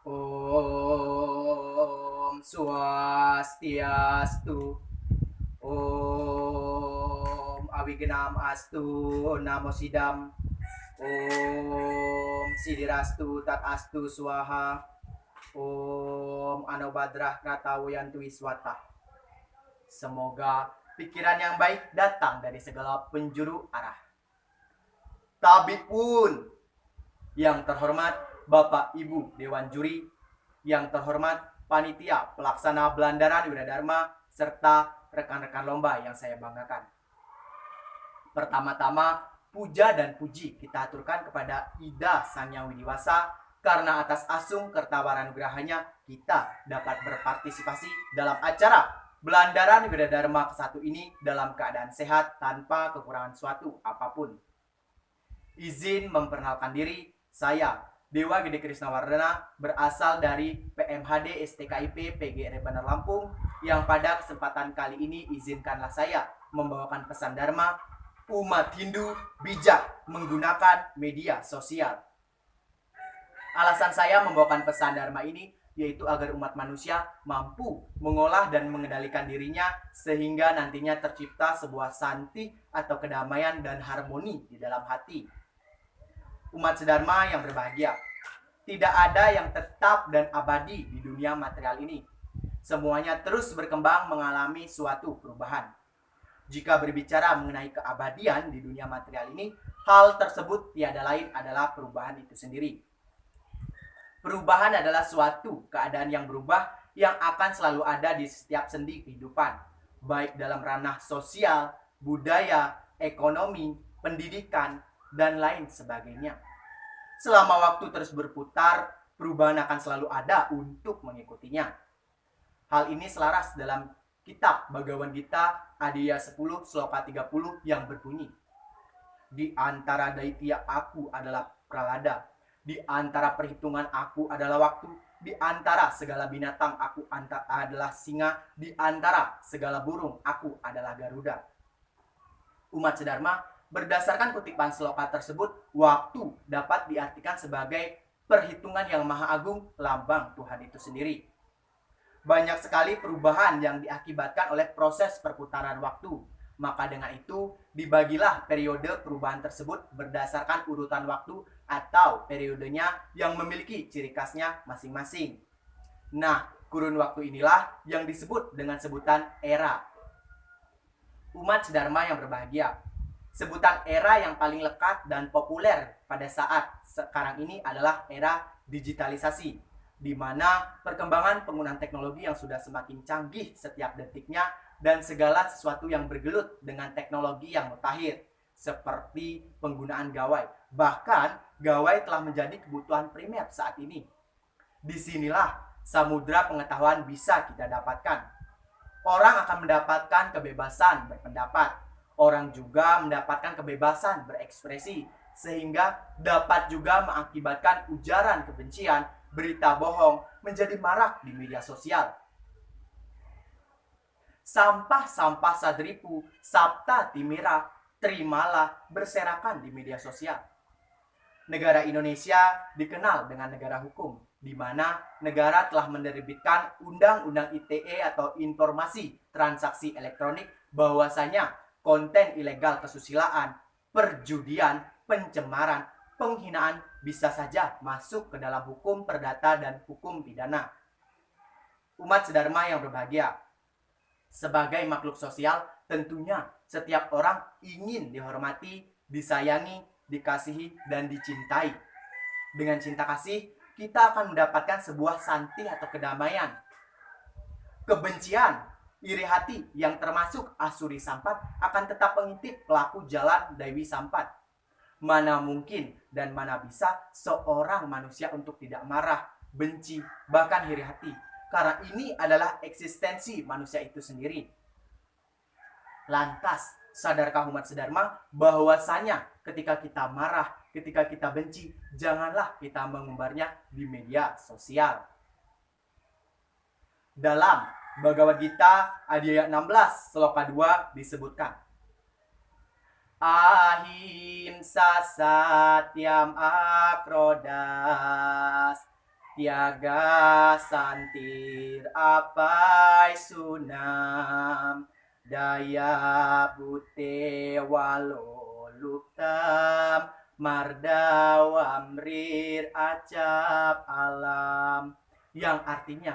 Om Swastiastu. Om Awigenam Astu Namo Sidam. Om Sidirastu Tat Astu Swaha. Om Anobadrah Kratawayantu Wiswata. Semoga pikiran yang baik datang dari segala penjuru arah. Tabipun yang terhormat Bapak Ibu Dewan Juri, yang terhormat Panitia Pelaksana Belandaran Wiradharma, serta rekan-rekan lomba yang saya banggakan. Pertama-tama, puja dan puji kita aturkan kepada Ida Sang Yang Widiwasa, karena atas asung kertawanugrahanya kita dapat berpartisipasi dalam acara Belandaran Wiradharma ke-1 ini dalam keadaan sehat tanpa kekurangan suatu apapun. Izin memperkenalkan diri, saya Dewa Gede Krisnawardana, berasal dari PMHD STKIP PGRI Bandar Lampung, yang pada kesempatan kali ini izinkanlah saya membawakan pesan Dharma, umat Hindu bijak menggunakan media sosial. Alasan saya membawakan pesan Dharma ini yaitu agar umat manusia mampu mengolah dan mengendalikan dirinya sehingga nantinya tercipta sebuah santi atau kedamaian dan harmoni di dalam hati. Umat sedharma yang berbahagia, tidak ada yang tetap dan abadi di dunia material ini. Semuanya terus berkembang mengalami suatu perubahan. Jika berbicara mengenai keabadian di dunia material ini, hal tersebut tiada lain adalah perubahan itu sendiri. Perubahan adalah suatu keadaan yang berubah yang akan selalu ada di setiap sendi kehidupan, baik dalam ranah sosial, budaya, ekonomi, pendidikan, dan lain sebagainya. Selama waktu terus berputar, perubahan akan selalu ada untuk mengikutinya. Hal ini selaras dalam kitab Bhagavad Gita Adhya 10 Sloka 30 yang berbunyi, di antara daitya aku adalah pralada, di antara perhitungan aku adalah waktu, di antara segala binatang aku adalah singa, di antara segala burung aku adalah Garuda. Umat sedharma, berdasarkan kutipan sloka tersebut, waktu dapat diartikan sebagai perhitungan yang maha agung, lambang Tuhan itu sendiri. Banyak sekali perubahan yang diakibatkan oleh proses perputaran waktu. Maka dengan itu, dibagilah periode perubahan tersebut berdasarkan urutan waktu atau periodenya yang memiliki ciri khasnya masing-masing. Nah, kurun waktu inilah yang disebut dengan sebutan era. Umat sedharma yang berbahagia, sebutan era yang paling lekat dan populer pada saat sekarang ini adalah era digitalisasi, di mana perkembangan penggunaan teknologi yang sudah semakin canggih setiap detiknya dan segala sesuatu yang bergelut dengan teknologi yang mutakhir, seperti penggunaan gawai. Bahkan, gawai telah menjadi kebutuhan primer saat ini. Disinilah samudra pengetahuan bisa kita dapatkan. Orang akan mendapatkan kebebasan berpendapat. Orang juga mendapatkan kebebasan berekspresi, sehingga dapat juga mengakibatkan ujaran kebencian, berita bohong menjadi marak di media sosial. Sampah-sampah sadripu, sabta timira, terimalah berserakan di media sosial. Negara Indonesia dikenal dengan negara hukum, di mana negara telah menerbitkan Undang-Undang ITE atau Informasi Transaksi Elektronik, bahwasanya konten ilegal kesusilaan, perjudian, pencemaran, penghinaan bisa saja masuk ke dalam hukum perdata dan hukum pidana. Umat sedharma yang berbahagia, sebagai makhluk sosial, tentunya setiap orang ingin dihormati, disayangi, dikasihi, dan dicintai. Dengan cinta kasih, kita akan mendapatkan sebuah santi atau kedamaian. Kebencian, iri hati yang termasuk asuri sampat akan tetap mengintip pelaku jalan Dewi Sampat. Mana mungkin dan mana bisa seorang manusia untuk tidak marah, benci, bahkan iri hati. Karena ini adalah eksistensi manusia itu sendiri. Lantas, sadarkah umat sedharma bahwasanya ketika kita marah, ketika kita benci, janganlah kita mengumbarnya di media sosial. Dalam Bhagavad Gita Adhya 16 Sloka 2 disebutkan, Ahimsa satyam akrodas Tiaga santir apai sunam, daya bute walo luktam, mardawam rir acap alam. Yang artinya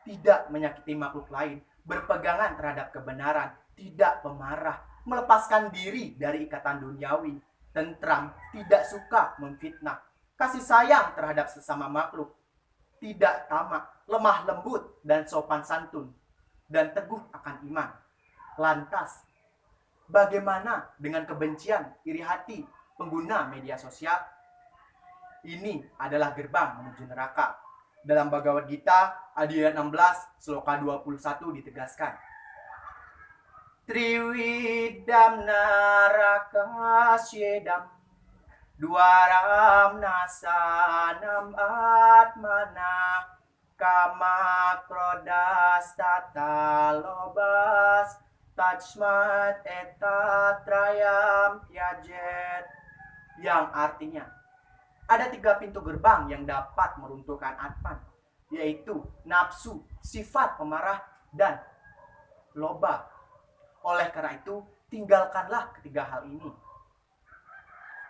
tidak menyakiti makhluk lain, berpegangan terhadap kebenaran, tidak pemarah, melepaskan diri dari ikatan duniawi, tentram, tidak suka memfitnah, kasih sayang terhadap sesama makhluk, tidak tamak, lemah lembut dan sopan santun, dan teguh akan iman. Lantas, bagaimana dengan kebencian, iri hati pengguna media sosial? Ini adalah gerbang menuju neraka. Dalam Bhagavad Gita, ayat 16, sloka 21 ditegaskan. Triwidam naraka syedam Dwaram nasanam atmana kama krodas tata lobas tajmat etatrayam yajet. Yang artinya, ada 3 pintu gerbang yang dapat meruntuhkan Atman, yaitu nafsu, sifat pemarah, dan loba. Oleh karena itu, tinggalkanlah ketiga hal ini.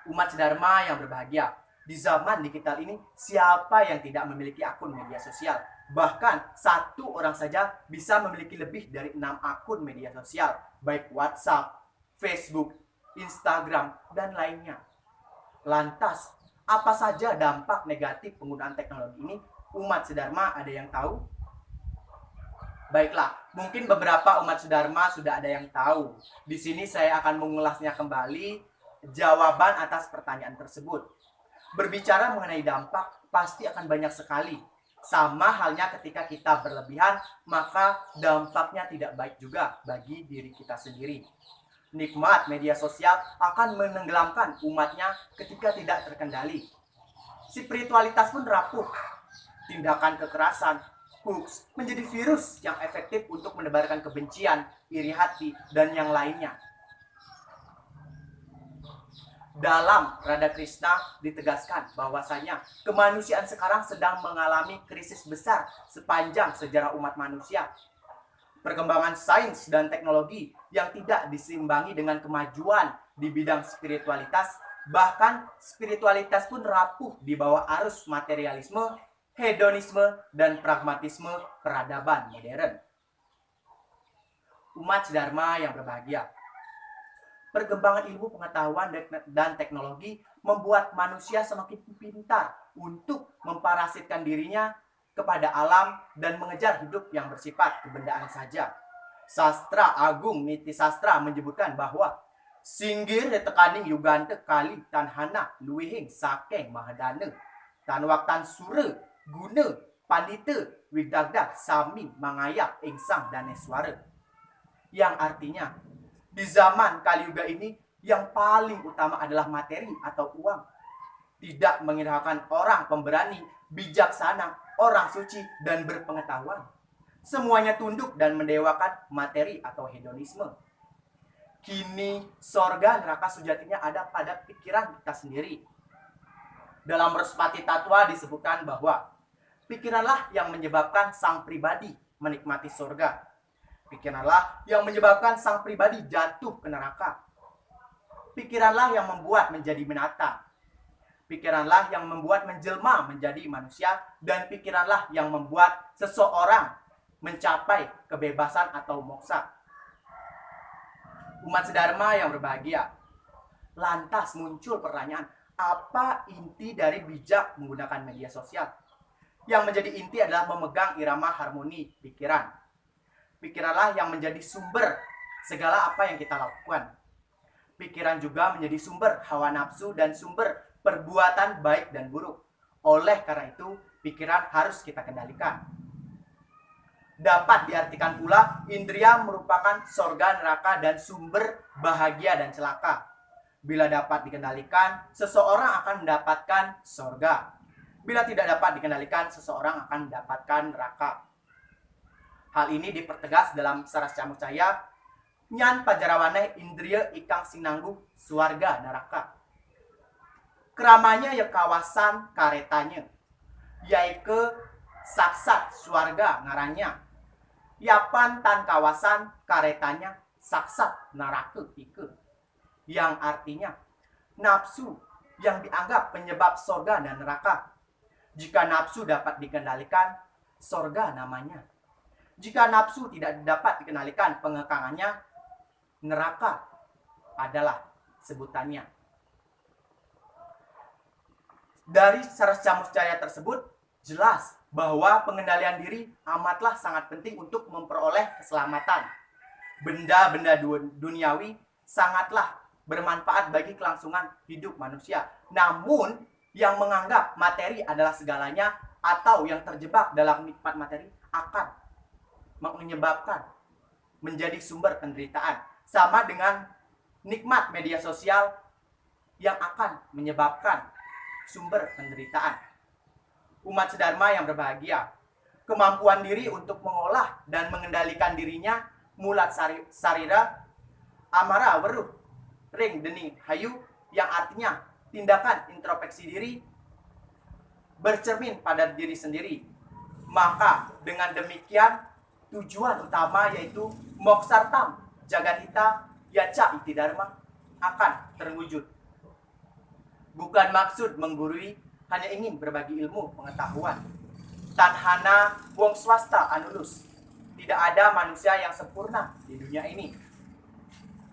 Umat sedharma yang berbahagia, di zaman digital ini, siapa yang tidak memiliki akun media sosial? Bahkan, 1 orang saja bisa memiliki lebih dari 6 akun media sosial, baik WhatsApp, Facebook, Instagram, dan lainnya. Lantas, apa saja dampak negatif penggunaan teknologi ini? Umat sedharma ada yang tahu? Baiklah, mungkin beberapa umat sedharma sudah ada yang tahu. Di sini saya akan mengulasnya kembali, jawaban atas pertanyaan tersebut. Berbicara mengenai dampak, pasti akan banyak sekali. Sama halnya ketika kita berlebihan, maka dampaknya tidak baik juga bagi diri kita sendiri. Nikmat media sosial akan menenggelamkan umatnya ketika tidak terkendali. Spiritualitas pun rapuh. Tindakan kekerasan, hoax menjadi virus yang efektif untuk menebarkan kebencian, iri hati, dan yang lainnya. Dalam Radha Krishna ditegaskan bahwasanya kemanusiaan sekarang sedang mengalami krisis besar sepanjang sejarah umat manusia. Perkembangan sains dan teknologi yang tidak diseimbangi dengan kemajuan di bidang spiritualitas, bahkan spiritualitas pun rapuh di bawah arus materialisme, hedonisme, dan pragmatisme peradaban modern. Umat sedharma yang berbahagia, perkembangan ilmu pengetahuan dan teknologi membuat manusia semakin pintar untuk memparasitkan dirinya kepada alam dan mengejar hidup yang bersifat kebendaan saja. Sastra Agung Niti Sastra menyebutkan bahwa singgir tekaning yugante kali tanhana luwihing sakeng mahadana tanwaktan sura guna pandita widagda sami mangayap insang daneswara. Yang artinya, di zaman Kali Yuga ini, yang paling utama adalah materi atau uang. Tidak menghiraukan orang pemberani, bijaksana, orang suci, dan berpengetahuan. Semuanya tunduk dan mendewakan materi atau hedonisme. Kini, sorga neraka sejatinya ada pada pikiran kita sendiri. Dalam Respati Tatwa disebutkan bahwa pikiranlah yang menyebabkan sang pribadi menikmati sorga. Pikiranlah yang menyebabkan sang pribadi jatuh ke neraka. Pikiranlah yang membuat menjadi binatang. Pikiranlah yang membuat menjelma menjadi manusia. Dan pikiranlah yang membuat seseorang mencapai kebebasan atau moksa. Umat sedharma yang berbahagia, lantas muncul pertanyaan, apa inti dari bijak menggunakan media sosial? Yang menjadi inti adalah memegang irama harmoni pikiran. Pikiranlah yang menjadi sumber segala apa yang kita lakukan. Pikiran juga menjadi sumber hawa nafsu dan sumber perbuatan baik dan buruk. Oleh karena itu, pikiran harus kita kendalikan. Dapat diartikan pula, indria merupakan sorga, neraka, dan sumber bahagia dan celaka. Bila dapat dikendalikan, seseorang akan mendapatkan sorga. Bila tidak dapat dikendalikan, seseorang akan mendapatkan neraka. Hal ini dipertegas dalam Saras Camucaya, nyan pajarawane indria ikang sinanggu suarga neraka. Keramanya ya kawasan karetanya. yaitu saksat swarga ngarannya. Yapan tan kawasan karetanya saksat neraka ike. Yang artinya nafsu yang dianggap penyebab sorga dan neraka. Jika nafsu dapat dikendalikan, sorga namanya. Jika nafsu tidak dapat dikendalikan pengekangannya, neraka adalah sebutannya. Dari Sarasca Muscaya tersebut, jelas bahwa pengendalian diri amatlah sangat penting untuk memperoleh keselamatan. Benda-benda duniawi sangatlah bermanfaat bagi kelangsungan hidup manusia. Namun, yang menganggap materi adalah segalanya atau yang terjebak dalam nikmat materi akan menyebabkan menjadi sumber penderitaan. Sama dengan nikmat media sosial yang akan menyebabkan sumber penderitaan. Umat sedharma yang berbahagia, kemampuan diri untuk mengolah dan mengendalikan dirinya mulat sarira, amara weruh, ring dening hayu, yang artinya tindakan introspeksi diri, bercermin pada diri sendiri. Maka dengan demikian tujuan utama yaitu moksartam jagadhita yaca iti dharma akan terwujud. Bukan maksud menggurui, hanya ingin berbagi ilmu pengetahuan. Tanhana wong swasta anulus. Tidak ada manusia yang sempurna di dunia ini.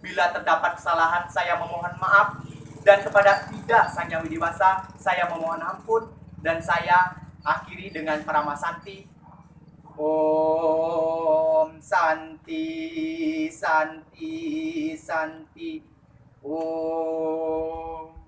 Bila terdapat kesalahan, saya memohon maaf. Dan kepada Ida Sang Hyang Widiwasa, saya memohon ampun. Dan saya akhiri dengan Paramasanti. Om Santi, Santi, Santi. Om.